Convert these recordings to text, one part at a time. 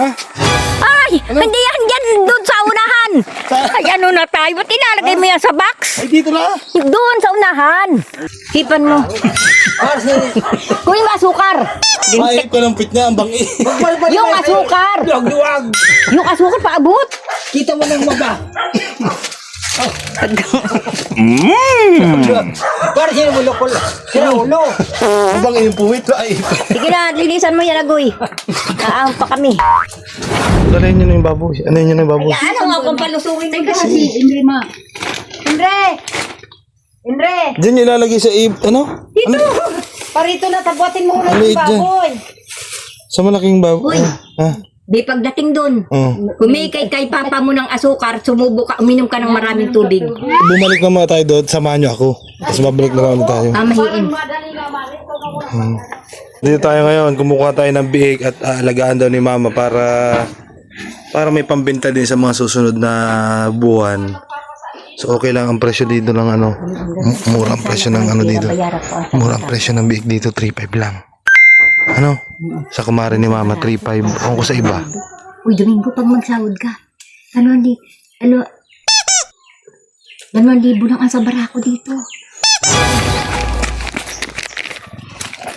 Ha? Ay, hindi yan dyan, doon sa unahan. Ay, ano na tayo? Ba't ilalagay mo yan sa box? Ay, dito na. Doon sa unahan. Hipan mo. Kunin mo asukar. Mahihip ka ng pit niya, ang bangi. Yung asukar. Luwag! Yung asukar paabot. Kita mo ng maba. Para sino mo lokol? Sira ulo. Ang bangi yung puwit. Ay, Sige na, linisan mo yan, agoy. Aang pa kami. dalayin nyo na yung baboy. Ano yun yung baboy? Ano nga kung palusungin na kasi? Indre, ma. Indre! Diyan nyo ilalagay sa ano? Dito! Parito na, tabuatin mo muna Maliit yung dyan. baboy. Sa malaking baboy. Uy. Ha? Di pagdating doon, kumikay kay papa mo ng asukar, sumubo ka, uminom ka ng maraming tubig. Bumalik naman tayo doon. Samahan nyo ako. Tapos babalik na lang tayo. Mahiin. Dito tayo ngayon. Kumukuha tayo ng biik at aalagaan daw ni mama para may pambenta din sa mga susunod na buwan. So okay lang ang presyo dito ng ano. Murang presyo ng ano dito. Murang presyo ng biik dito, 3.5 lang. Ano? Sa kumare ni mama, 3.5. Ako ko sa iba. Uy, Domingo, pag magsahod ka, 2,000 lang ang sa barako dito.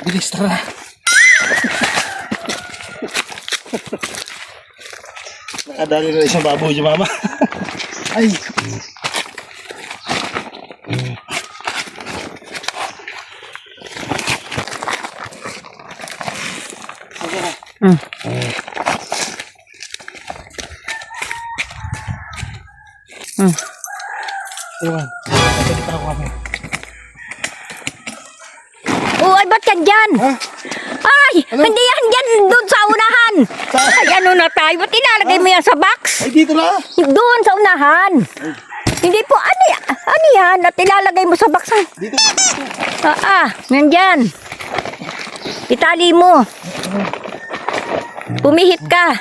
Bilis, tara. Nakadali na isang baboy si mama. Ay. Iwan. Oh, ay, ba't yan dyan? Ha? Ay, hindi yan dyan, doon sa unahan. Ay, ano na tayo? Ba't ilalagay mo yan sa box? Ay, dito na. Doon sa unahan. Hindi po, ano yan? At ilalagay mo sa box. Dito. Nandyan. Itali mo. Pumihit ka.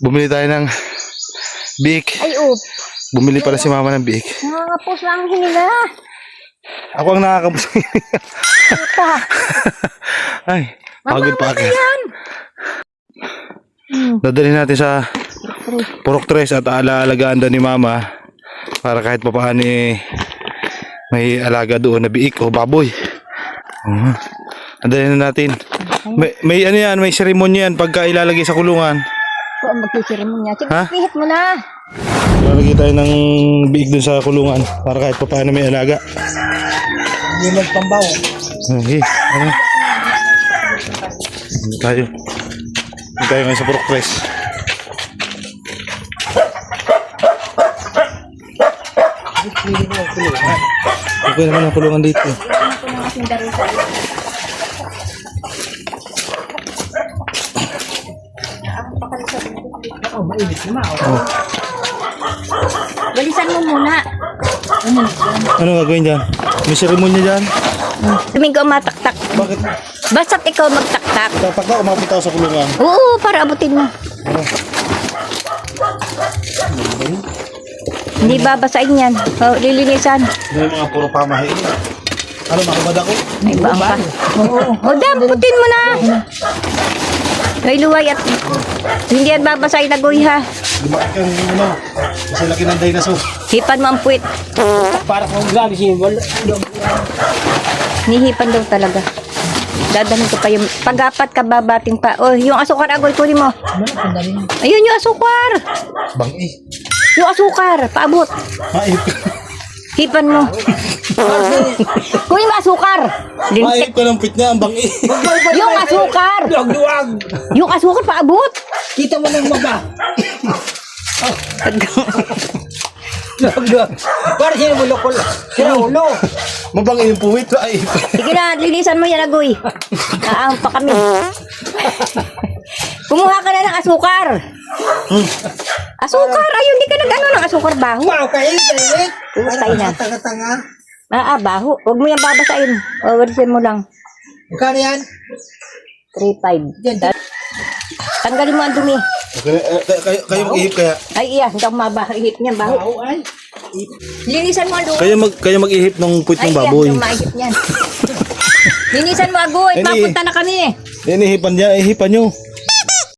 Bumili tayo ng biik. Ay, oh. Bumili pala si mama ng biik. Nakakapos lang hinila. Ako ang nakakabos. Puta. Ay, pagod pa ako. Yan. Dadalhin natin sa Purok 3 at alaalagaan daw ni mama para kahit papaano may alaga doon na biik o baboy. Dadalhin na natin. May ano yan, may seremonya yan pagka ilalagay sa kulungan. Ito ang magkisiremonya. Sige, Ha? pihit mo na. Ilalagay tayo ng biik doon sa kulungan para kahit papaano may alaga. Hindi magpambaw. Okay, ano? Hindi tayo. Hindi tayo ngayon sa Purok 3. Okay naman ang kulungan dito. Balisan mo muna. Ano gagawin dyan? May seremonya dyan? Domingo, mataktak. Bakit? Basta't ikaw magtaktak. Dapat na umabot ako sa kulungan. Oo, para abutin mo. Hindi babasain yan. Lilinisan. May mga puro pamahiin. Ano, makabad ako? May baang pa. O, damputin mo na. May luway at hindi yan babasain na guy, ha. Lumakit kang ano, kasi laki ng dinosaur. Hipan mo ang puwit. Para kung grabe siya. Nihipan daw talaga. Dadahin ko pa yung pag-apat ka babating pa. Oh, yung asukar agoy, kunin mo. Ayun yung asukar. Bangi. Yung asukar, paabot. Maip. Hipan mo. Kunin mo asukar. Maip ka ng pit niya, ang bangi. Yung asukar. Luwag! Yung asukar, paabot. Kita mo ng maba. Luwag! Para sino mo lokol? Sira ulo. Mabangi yung puwit. Ay. Sige na, linisan mo yan, agoy. Aang pa kami. Kumuha ka na ng asukar. Asukar, ayun, di ka nag-ano ng asukar baho. Wow, kain. Putay na. Tanga-tanga. Baho. Huwag mo yan babasain. Wawalisin mo lang. Magkano yan? 3.5. Yan. Tanggalin mo ang dumi. Okay, kayo mag-ihip kaya. Ay, iya, hindi ako mabahihip niyan, baho. Wow, ay. Linisan mo ang dumi. Kayo mag-ihip ng puwit ng Ay, iya, baboy. hindi ako maihip niyan. Linisan mo agoy, Ini- papunta na kami. Yan, ihipan niya, ihipan nyo.